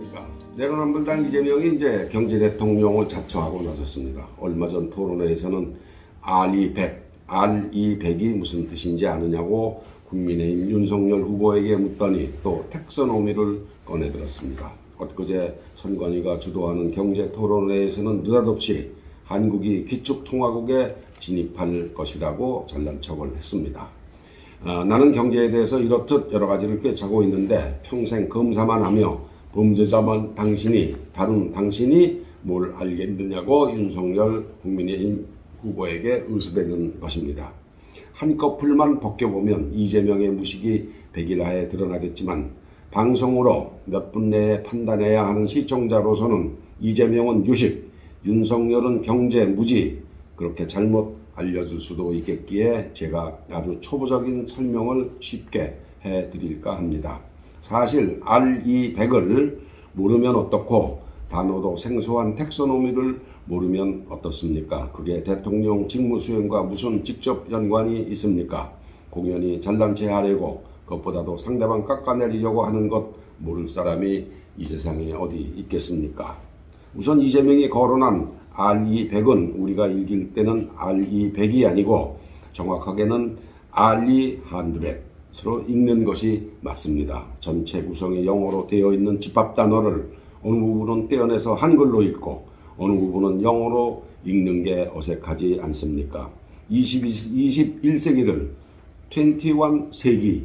안녕하십니까. 내로남불당 이재명이 이제 경제대통령을 자처하고 나섰습니다. 얼마 전 토론회에서는 R200이 무슨 뜻인지 아느냐고 국민의힘 윤석열 후보에게 묻더니 또 텍소노미를 꺼내들었습니다. 엊그제 선관위가 주도하는 경제토론회에서는 느닷없이 한국이 기축통화국에 진입할 것이라고 잘난 척을 했습니다. 나는 경제에 대해서 이렇듯 여러 가지를 꿰차고 있는데 평생 검사만 하며 범죄자만 다른 당신이 뭘 알겠느냐고 윤석열 국민의힘 후보에게 의수되는 것입니다. 한꺼풀만 벗겨보면 이재명의 무식이 백일하에 드러나겠지만 방송으로 몇 분 내에 판단해야 하는 시청자로서는 이재명은 유식, 윤석열은 경제 무지 그렇게 잘못 알려줄 수도 있겠기에 제가 아주 초보적인 설명을 쉽게 해드릴까 합니다. 사실 R200을 모르면 어떻고 단어도 생소한 텍소노미를 모르면 어떻습니까? 그게 대통령 직무수행과 무슨 직접 연관이 있습니까? 공연히 잘난 체 하려고 그것보다도 상대방 깎아내리려고 하는 것 모를 사람이 이 세상에 어디 있겠습니까? 우선 이재명이 거론한 R200은 우리가 읽을 때는 R200이 아니고 정확하게는 R200으로 읽는 것이 맞습니다. 전체 구성이 영어로 되어 있는 집합 단어를 어느 부분은 떼어내서 한글로 읽고 어느 부분은 영어로 읽는 게 어색하지 않습니까? 21세기를 21세기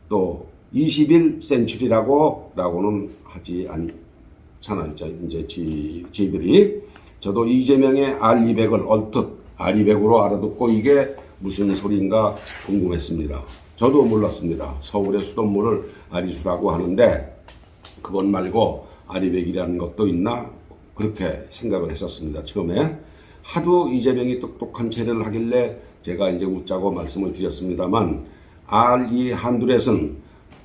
또 21센츄리라고는 하지 않잖아요. 이제 지들이. 저도 이재명의 R200을 얼핏 R200으로 알아듣고 이게 무슨 소리인가 궁금했습니다. 저도 몰랐습니다. 서울의 수돗물을 아리수라고 하는데 그것 말고 R200이라는 것도 있나 그렇게 생각을 했었습니다. 처음에 하도 이재명이 똑똑한 체를 하길래 제가 이제 웃자고 말씀을 드렸습니다만 R200은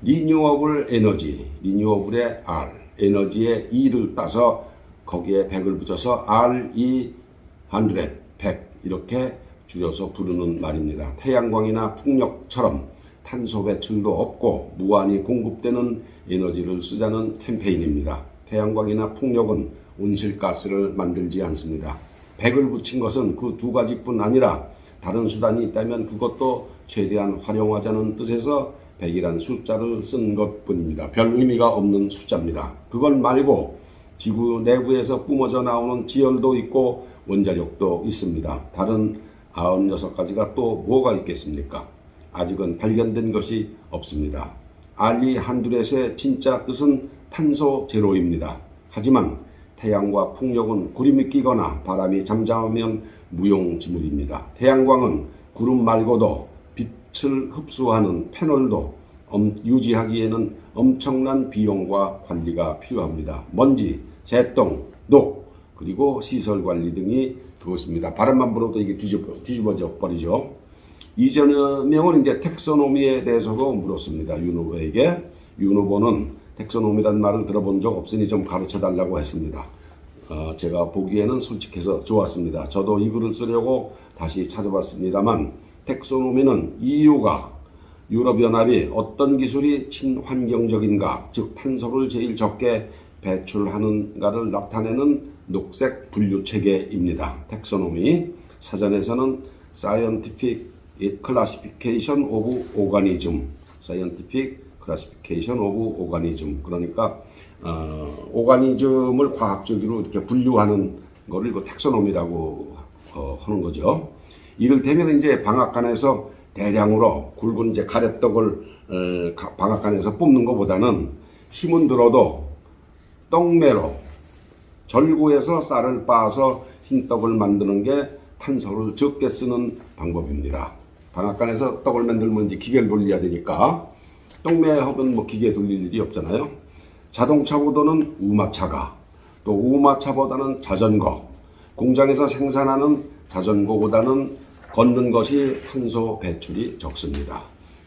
리뉴어블 에너지, 리뉴어블의 R, 에너지의 E를 따서 거기에 100을 붙여서 R200, 100 이렇게 줄여서 부르는 말입니다. 태양광이나 풍력처럼 탄소 배출도 없고 무한히 공급되는 에너지를 쓰자는 캠페인입니다. 태양광이나 풍력은 온실가스를 만들지 않습니다. 100을 붙인 것은 그 두 가지뿐 아니라 다른 수단이 있다면 그것도 최대한 활용하자는 뜻에서 100이란 숫자를 쓴 것뿐입니다. 별 의미가 없는 숫자입니다. 그걸 말고 지구 내부에서 뿜어져 나오는 지열도 있고 원자력도 있습니다. 다른 96가지가 또 뭐가 있겠습니까? 아직은 발견된 것이 없습니다. R200의 진짜 뜻은 탄소 제로입니다. 하지만 태양과 풍력은 구름이 끼거나 바람이 잠잠하면 무용지물입니다. 태양광은 구름 말고도 빛을 흡수하는 패널도 유지하기에는 엄청난 비용과 관리가 필요합니다. 먼지, 새똥, 녹, 그리고 시설 관리 등이 그것입니다. 바람만 불어도 이게 뒤집어져 버리죠. 이재명은 이제 텍소노미에 대해서도 물었습니다. 윤 후보에게. 윤 후보는 텍소노미란 말을 들어본 적 없으니 좀 가르쳐 달라고 했습니다. 제가 보기에는 솔직해서 좋았습니다. 저도 이 글을 쓰려고 다시 찾아봤습니다만 텍소노미는 EU가 유럽연합이 어떤 기술이 친환경적인가, 즉 탄소를 제일 적게 배출하는가를 나타내는 녹색 분류체계입니다. 텍소노미. 사전에서는 Scientific Classification of Organism, Scientific Classification of Organism. 그러니까 오가니즘을 과학적으로 이렇게 분류하는 거를 이거 텍소노미라고 하는 거죠. 이를테면 이제 방앗간에서 대량으로 굵은 이제 가래떡을 방앗간에서 뽑는 것보다는 힘은 들어도 떡매로 절구해서 쌀을 빻아서 흰떡을 만드는 게 탄소를 적게 쓰는 방법입니다. 방앗간에서 떡을 만들면 이제 기계를 돌려야 되니까 떡매하면 뭐 기계 돌릴 일이 없잖아요. 자동차보다는 우마차가, 또 우마차보다는 자전거, 공장에서 생산하는 자전거보다는 걷는 것이 탄소 배출이 적습니다.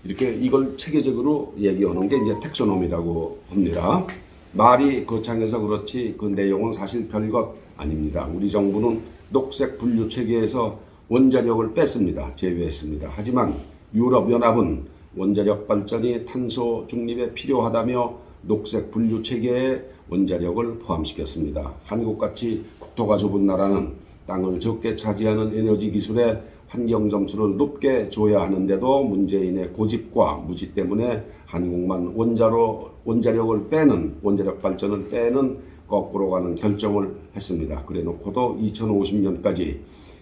이렇게 이걸 체계적으로 얘기하는 게 이제 텍소노미라고 합니다. 말이 거창해서 그렇지 그 내용은 사실 별것 아닙니다. 우리 정부는 녹색 분류 체계에서 원자력을 뺐습니다. 제외했습니다. 하지만 유럽연합은 원자력 발전이 탄소 중립에 필요하다며 녹색 분류 체계에 원자력을 포함시켰습니다. 한국같이 국토가 좁은 나라는 땅을 적게 차지하는 에너지 기술에 환경 점수를 높게 줘야 하는데도 문재인의 고집과 무지 때문에 한국만 원자력 발전을 빼는 거꾸로 가는 결정을 했습니다. 그래 놓고도 2050년까지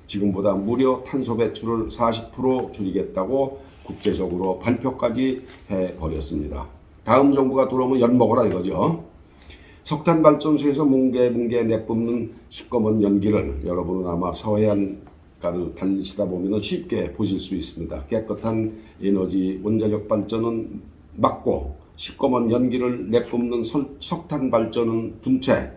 지금보다 무려 탄소 배출을 40% 줄이겠다고 국제적으로 발표까지 해버렸습니다. 다음 정부가 들어오면 엿먹어라 이거죠. 석탄 발전소에서 뭉게 내뿜는 시꺼먼 연기를 여러분은 아마 서해안가를 달리시다 보면 쉽게 보실 수 있습니다. 깨끗한 에너지 원자력 발전은 막고 시꺼먼 연기를 내뿜는 석탄 발전은 둔 채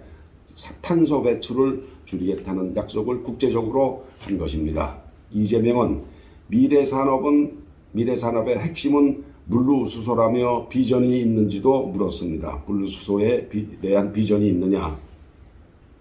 탄소 배출을 줄이겠다는 약속을 국제적으로 한 것입니다. 이재명은 미래산업의 핵심은 물류수소라며 비전이 있는지도 물었습니다. 물류수소에 대한 비전이 있느냐?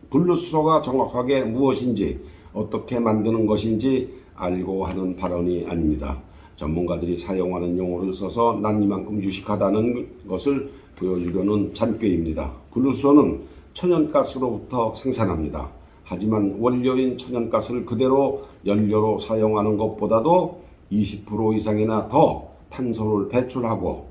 물류수소가 정확하게 무엇인지 어떻게 만드는 것인지 알고 하는 발언이 아닙니다. 전문가들이 사용하는 용어를 써서 난 이만큼 유식하다는 것을 보여주려는 잔꾀입니다. 물류수소는 천연가스로부터 생산합니다. 하지만 원료인 천연가스를 그대로 연료로 사용하는 것보다도 20% 이상이나 더 탄소를 배출하고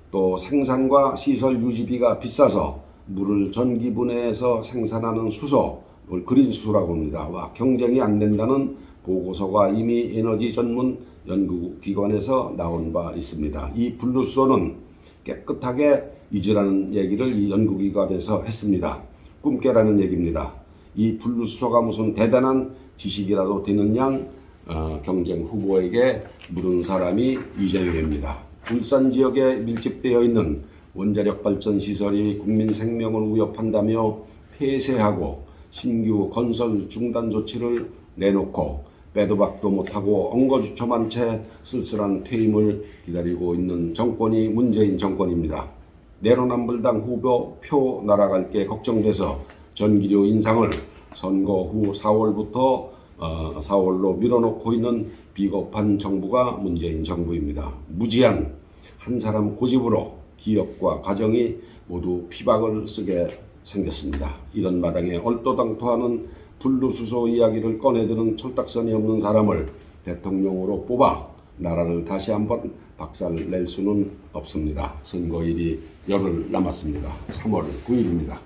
또 생산과 시설 유지비가 비싸서 물을 전기분해해서 생산하는 수소, 그린수소라고 합니다. 와 경쟁이 안 된다는 보고서가 이미 에너지 전문 연구기관에서 나온 바 있습니다. 이 분류수소는 깨끗하게 잊으라는 얘기를 이 연구기관에서 했습니다. 꿈깨라는 얘기입니다. 이 분류수소가 무슨 대단한 지식이라도 되는 양 경쟁 후보에게 물은 사람이 이재명입니다. 울산 지역에 밀집되어 있는 원자력 발전 시설이 국민 생명을 위협한다며 폐쇄하고 신규 건설 중단 조치를 내놓고 빼도 박도 못하고 엉거주춤한 채 쓸쓸한 퇴임을 기다리고 있는 정권이 문재인 정권입니다. 내로남불당 후보 표 날아갈 게 걱정돼서 전기료 인상을 선거 후 4월로 밀어놓고 있는 비겁한 정부가 문재인 정부입니다. 무지한 한 사람 고집으로 기업과 가정이 모두 피박을 쓰게 생겼습니다. 이런 마당에 얼토당토하는 분류수소 이야기를 꺼내드는 철딱선이 없는 사람을 대통령으로 뽑아 나라를 다시 한번 박살낼 수는 없습니다. 선거일이 열흘 남았습니다. 3월 9일입니다.